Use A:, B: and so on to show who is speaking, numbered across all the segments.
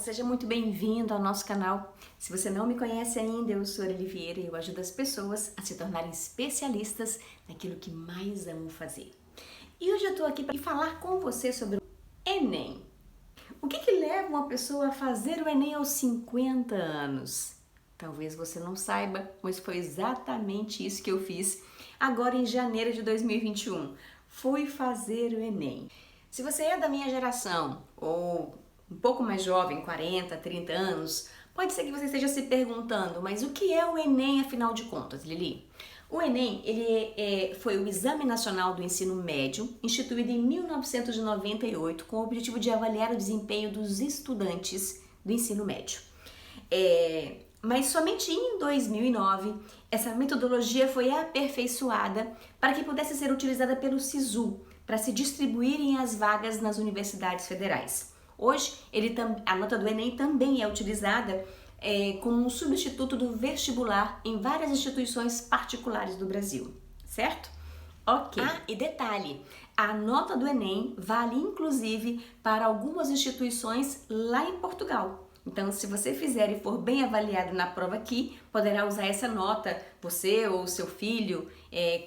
A: seja muito bem-vindo ao nosso canal. Se você não me conhece ainda, eu sou Aurelie Vieira e eu ajudo as pessoas a se tornarem especialistas naquilo que mais amam fazer. E hoje eu estou aqui para falar com você sobre o Enem. O que leva uma pessoa a fazer o Enem aos 50 anos? Talvez você não saiba, mas foi exatamente isso que eu fiz agora em janeiro de 2021. Fui fazer o Enem. Se você é da minha geração ou um pouco mais jovem, 40, 30 anos, pode ser que você esteja se perguntando, mas o que é o Enem afinal de contas, Lili? O Enem foi o Exame Nacional do Ensino Médio, instituído em 1998 com o objetivo de avaliar o desempenho dos estudantes do ensino médio. Mas somente em 2009, essa metodologia foi aperfeiçoada para que pudesse ser utilizada pelo SISU, para se distribuírem as vagas nas universidades federais. Hoje, a nota do Enem também é utilizada como um substituto do vestibular em várias instituições particulares do Brasil, certo? Ok. E detalhe, a nota do Enem vale inclusive para algumas instituições lá em Portugal. Então, se você fizer e for bem avaliado na prova aqui, poderá usar essa nota, você ou seu filho,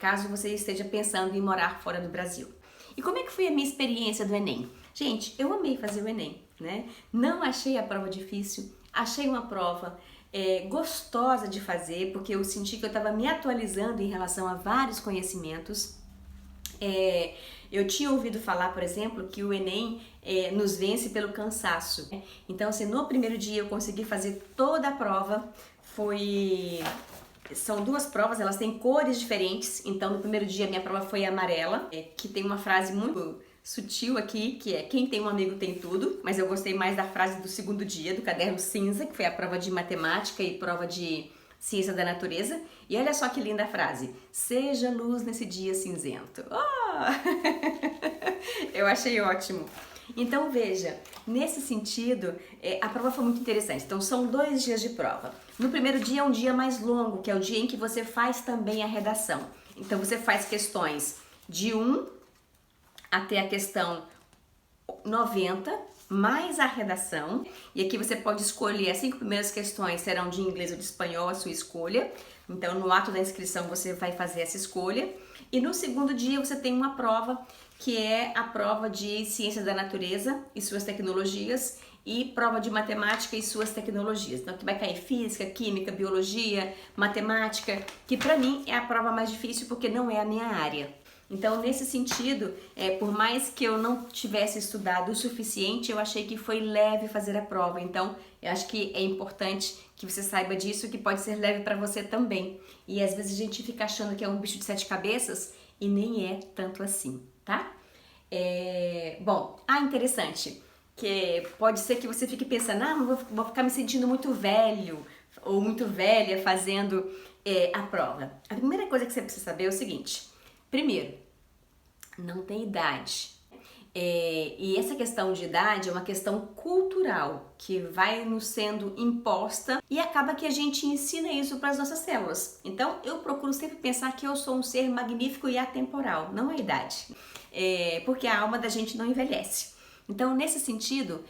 A: caso você esteja pensando em morar fora do Brasil. E como é que foi a minha experiência do Enem? Gente, eu amei fazer o Enem, né? Não achei a prova difícil, achei uma prova gostosa de fazer, porque eu senti que eu estava me atualizando em relação a vários conhecimentos. Eu tinha ouvido falar, por exemplo, que o Enem nos vence pelo cansaço. Então, assim, no primeiro dia eu consegui fazer toda a prova. São duas provas, elas têm cores diferentes. Então, no primeiro dia minha prova foi amarela, que tem uma frase muito sutil aqui, que é: quem tem um amigo tem tudo. Mas eu gostei mais da frase do segundo dia, do caderno cinza, que foi a prova de matemática e prova de ciência da natureza. E olha só que linda a frase: seja luz nesse dia cinzento. Eu achei ótimo. Então veja, nesse sentido, a prova foi muito interessante. Então são 2 dias de prova. No primeiro dia é um dia mais longo, que é o dia em que você faz também a redação. Então você faz questões de 1 até a questão 90, mais a redação. E aqui você pode escolher, as 5 primeiras questões serão de inglês ou de espanhol, a sua escolha. Então no ato da inscrição você vai fazer essa escolha. E no segundo dia você tem uma prova, que é a prova de ciência da natureza e suas tecnologias, e prova de matemática e suas tecnologias. Então aqui vai cair física, química, biologia, matemática, que para mim é a prova mais difícil porque não é a minha área. Então, nesse sentido, por mais que eu não tivesse estudado o suficiente, eu achei que foi leve fazer a prova. Então, eu acho que é importante que você saiba disso, que pode ser leve para você também. E às vezes a gente fica achando que é um bicho de 7 cabeças e nem é tanto assim, tá? Interessante, que pode ser que você fique pensando, vou ficar me sentindo muito velho ou muito velha fazendo a prova. A primeira coisa que você precisa saber é o seguinte: primeiro, não tem idade. E essa questão de idade é uma questão cultural que vai nos sendo imposta e acaba que a gente ensina isso para as nossas células. Então, eu procuro sempre pensar que eu sou um ser magnífico e atemporal, não a idade. Porque a alma da gente não envelhece. Então, nesse sentido,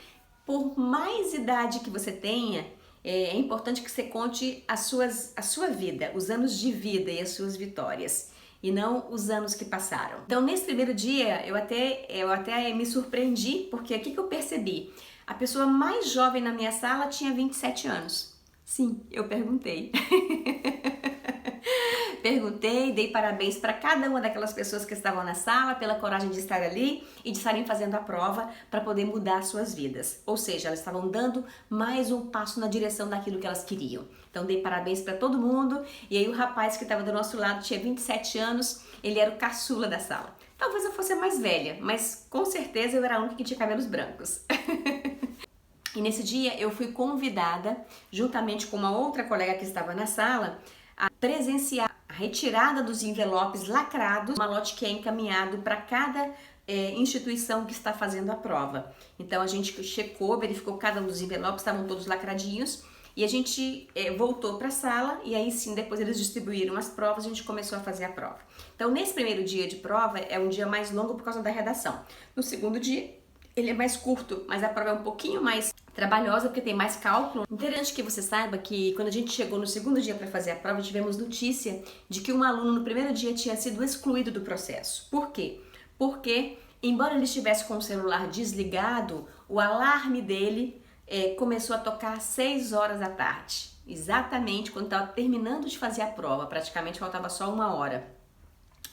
A: por mais idade que você tenha, é importante que você conte a sua vida, os anos de vida e as suas vitórias, e não os anos que passaram. Então, nesse primeiro dia, eu até me surpreendi, porque o que eu percebi? A pessoa mais jovem na minha sala tinha 27 anos. Sim, eu perguntei. Perguntei, dei parabéns para cada uma daquelas pessoas que estavam na sala pela coragem de estar ali e de estarem fazendo a prova para poder mudar suas vidas. Ou seja, elas estavam dando mais um passo na direção daquilo que elas queriam. Então dei parabéns para todo mundo, e aí o rapaz que estava do nosso lado tinha 27 anos, ele era o caçula da sala. Talvez eu fosse a mais velha, mas com certeza eu era a única que tinha cabelos brancos. E nesse dia eu fui convidada, juntamente com uma outra colega que estava na sala, a presenciar a retirada dos envelopes lacrados, um malote que é encaminhado para cada instituição que está fazendo a prova. Então a gente checou, verificou cada um dos envelopes, estavam todos lacradinhos, e a gente voltou para a sala, e aí sim, depois eles distribuíram as provas, a gente começou a fazer a prova. Então nesse primeiro dia de prova é um dia mais longo por causa da redação. No segundo dia ele é mais curto, mas a prova é um pouquinho mais trabalhosa porque tem mais cálculo. Interessante que você saiba que quando a gente chegou no segundo dia para fazer a prova, tivemos notícia de que um aluno no primeiro dia tinha sido excluído do processo. Por quê? Porque, embora ele estivesse com o celular desligado, o alarme dele começou a tocar às 6 horas da tarde. Exatamente quando estava terminando de fazer a prova, praticamente faltava só 1 hora.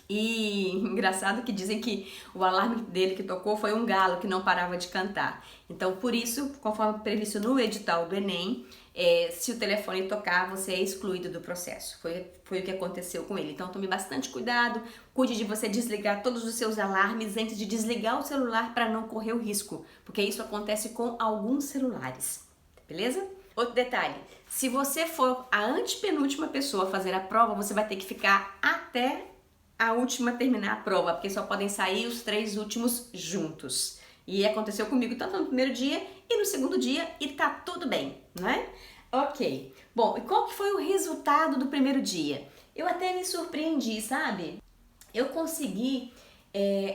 A: E engraçado que dizem que o alarme dele que tocou foi um galo que não parava de cantar. Então, por isso, conforme previsto no edital do Enem, se o telefone tocar, você é excluído do processo. Foi o que aconteceu com ele. Então, tome bastante cuidado, cuide de você desligar todos os seus alarmes antes de desligar o celular para não correr o risco, porque isso acontece com alguns celulares, beleza? Outro detalhe, se você for a antepenúltima pessoa a fazer a prova, você vai ter que ficar até a última terminar a prova, porque só podem sair os 3 últimos juntos. E aconteceu comigo tanto no primeiro dia e no segundo dia e tá tudo bem, não é? Ok. Bom, e qual que foi o resultado do primeiro dia? Eu até me surpreendi, sabe? Eu consegui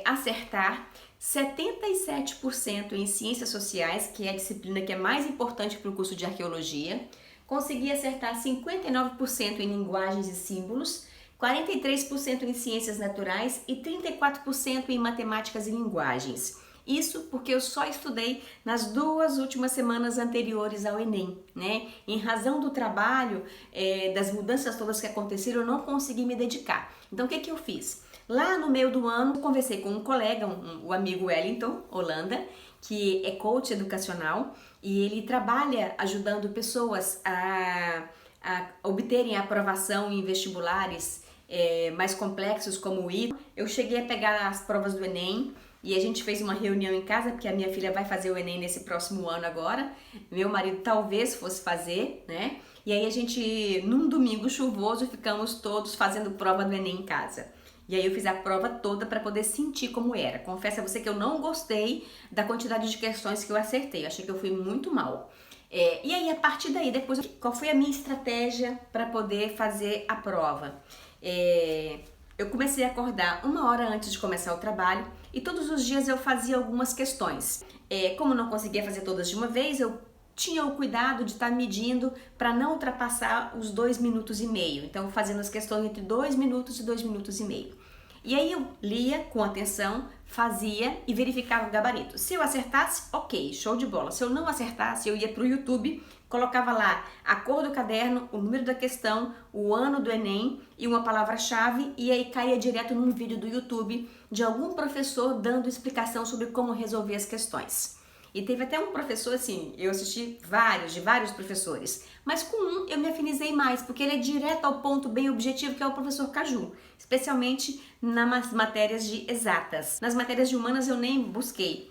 A: acertar 77% em Ciências Sociais, que é a disciplina que é mais importante para o curso de Arqueologia. Consegui acertar 59% em Linguagens e Símbolos, 43% em Ciências Naturais e 34% em Matemáticas e Linguagens. Isso porque eu só estudei nas 2 últimas semanas anteriores ao Enem, né? Em razão do trabalho, das mudanças todas que aconteceram, eu não consegui me dedicar. Então, o que eu fiz? Lá no meio do ano, conversei com um colega, o amigo Wellington Holanda, que é coach educacional e ele trabalha ajudando pessoas a obterem aprovação em vestibulares mais complexos como o ITA. Eu cheguei a pegar as provas do Enem e a gente fez uma reunião em casa, porque a minha filha vai fazer o Enem nesse próximo ano agora, meu marido talvez fosse fazer, né? E aí a gente, num domingo chuvoso, ficamos todos fazendo prova do Enem em casa. E aí eu fiz a prova toda para poder sentir como era. Confesso a você que eu não gostei da quantidade de questões que eu acertei, eu achei que eu fui muito mal. E aí a partir daí, depois, qual foi a minha estratégia para poder fazer a prova? Eu comecei a acordar 1 hora antes de começar o trabalho e todos os dias eu fazia algumas questões. Como não conseguia fazer todas de uma vez, eu tinha o cuidado de estar medindo para não ultrapassar os 2 minutos e meio. Então, fazendo as questões entre 2 minutos e 2 minutos e meio. E aí eu lia com atenção, fazia e verificava o gabarito. Se eu acertasse, ok, show de bola. Se eu não acertasse, eu ia para o YouTube, colocava lá a cor do caderno, o número da questão, o ano do Enem e uma palavra-chave, e aí caía direto num vídeo do YouTube de algum professor dando explicação sobre como resolver as questões. E teve até um professor, assim, eu assisti de vários professores, mas com um eu me afinizei mais, porque ele é direto ao ponto, bem objetivo, que é o professor Caju, especialmente nas matérias de exatas. Nas matérias de humanas eu nem busquei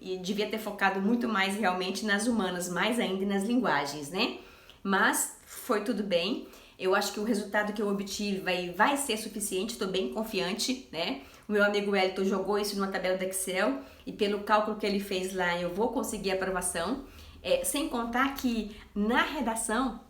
A: e devia ter focado muito mais realmente nas humanas, mais ainda e nas linguagens, né? Mas foi tudo bem. Eu acho que o resultado que eu obtive vai ser suficiente, estou bem confiante, né? O meu amigo Wellington jogou isso numa tabela do Excel e pelo cálculo que ele fez lá eu vou conseguir a aprovação. Sem contar que na redação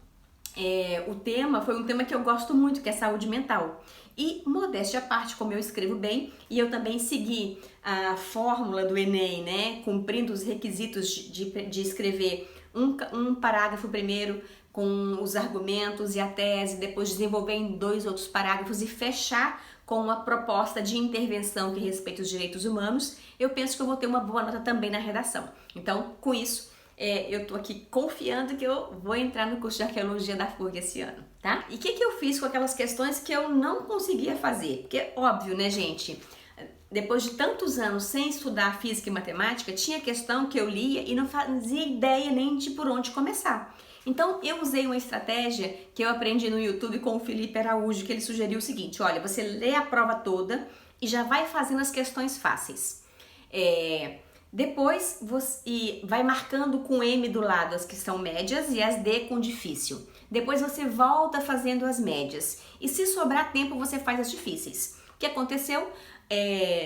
A: o tema foi um tema que eu gosto muito, que é saúde mental. E modéstia à parte, como eu escrevo bem, e eu também segui a fórmula do Enem, né? Cumprindo os requisitos de escrever um parágrafo primeiro com os argumentos e a tese, depois desenvolver em 2 outros parágrafos e fechar com uma proposta de intervenção que respeita os direitos humanos, eu penso que eu vou ter uma boa nota também na redação. Então, com isso, eu tô aqui confiando que eu vou entrar no curso de Arqueologia da FURG esse ano, tá? E o que eu fiz com aquelas questões que eu não conseguia fazer? Porque, óbvio, né, gente? Depois de tantos anos sem estudar física e matemática, tinha questão que eu lia e não fazia ideia nem de por onde começar. Então, eu usei uma estratégia que eu aprendi no YouTube com o Felipe Araújo, que ele sugeriu o seguinte: olha, você lê a prova toda e já vai fazendo as questões fáceis. Depois, você vai marcando com M do lado as que são médias e as D com difícil. Depois você volta fazendo as médias. E se sobrar tempo, você faz as difíceis. O que aconteceu?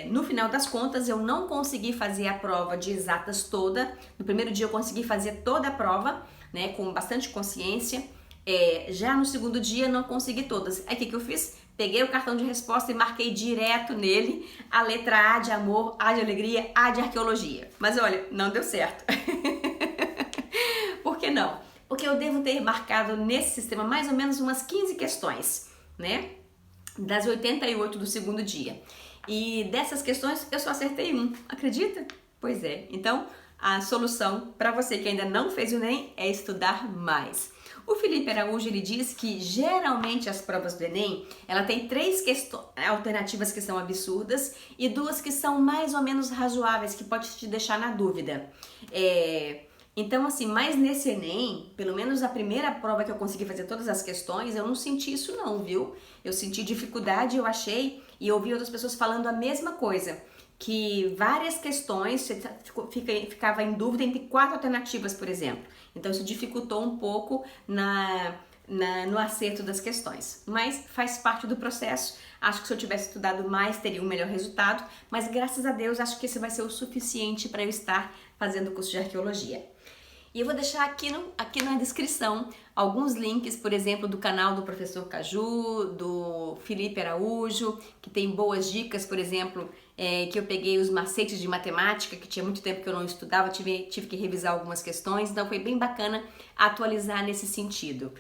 A: No final das contas, eu não consegui fazer a prova de exatas toda. No primeiro dia eu consegui fazer toda a prova, né, com bastante consciência. Já no segundo dia não consegui todas. Aí o que eu fiz? peguei o cartão de resposta e marquei direto nele a letra A de amor, A de alegria, A de arqueologia. Mas olha, não deu certo. Por que não? Porque eu devo ter marcado nesse sistema mais ou menos umas 15 questões, né? Das 88 do segundo dia. E dessas questões eu só acertei um, acredita? Pois é. Então, a solução para você que ainda não fez o Enem é estudar mais. O Felipe Araújo, ele diz que geralmente as provas do Enem, ela tem 3 alternativas que são absurdas e 2 que são mais ou menos razoáveis, que pode te deixar na dúvida. Então, assim, mas nesse Enem, pelo menos a primeira prova que eu consegui fazer todas as questões, eu não senti isso não, viu? Eu senti dificuldade, eu achei, e ouvi outras pessoas falando a mesma coisa, que várias questões, você ficava em dúvida entre 4 alternativas, por exemplo. Então, isso dificultou um pouco no acerto das questões. Mas faz parte do processo. Acho que se eu tivesse estudado mais, teria um melhor resultado. Mas, graças a Deus, acho que esse vai ser o suficiente para eu estar fazendo o curso de arqueologia. E eu vou deixar aqui na descrição alguns links, por exemplo, do canal do professor Caju, do Felipe Araújo, que tem boas dicas, por exemplo, que eu peguei os macetes de matemática, que tinha muito tempo que eu não estudava, tive que revisar algumas questões, então foi bem bacana atualizar nesse sentido.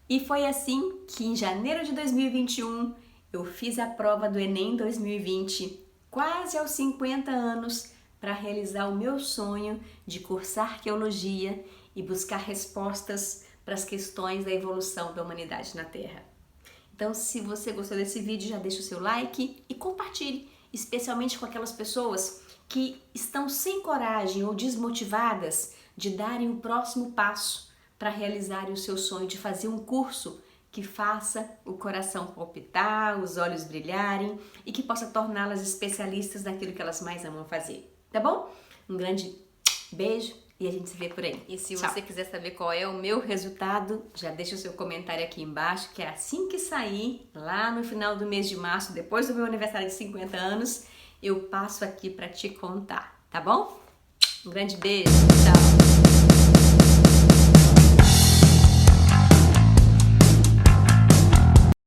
A: E foi assim que em janeiro de 2021 eu fiz a prova do Enem 2020, quase aos 50 anos, para realizar o meu sonho de cursar arqueologia e buscar respostas para as questões da evolução da humanidade na Terra. Então, se você gostou desse vídeo, já deixa o seu like e compartilhe, especialmente com aquelas pessoas que estão sem coragem ou desmotivadas de darem o próximo passo para realizarem o seu sonho de fazer um curso que faça o coração palpitar, os olhos brilharem e que possa torná-las especialistas naquilo que elas mais amam fazer. Tá bom? Um grande beijo e a gente se vê por aí. E se você quiser saber qual é o meu resultado, já deixa o seu comentário aqui embaixo, que é assim que sair, lá no final do mês de março, depois do meu aniversário de 50 anos, eu passo aqui para te contar, tá bom? Um grande beijo, tchau!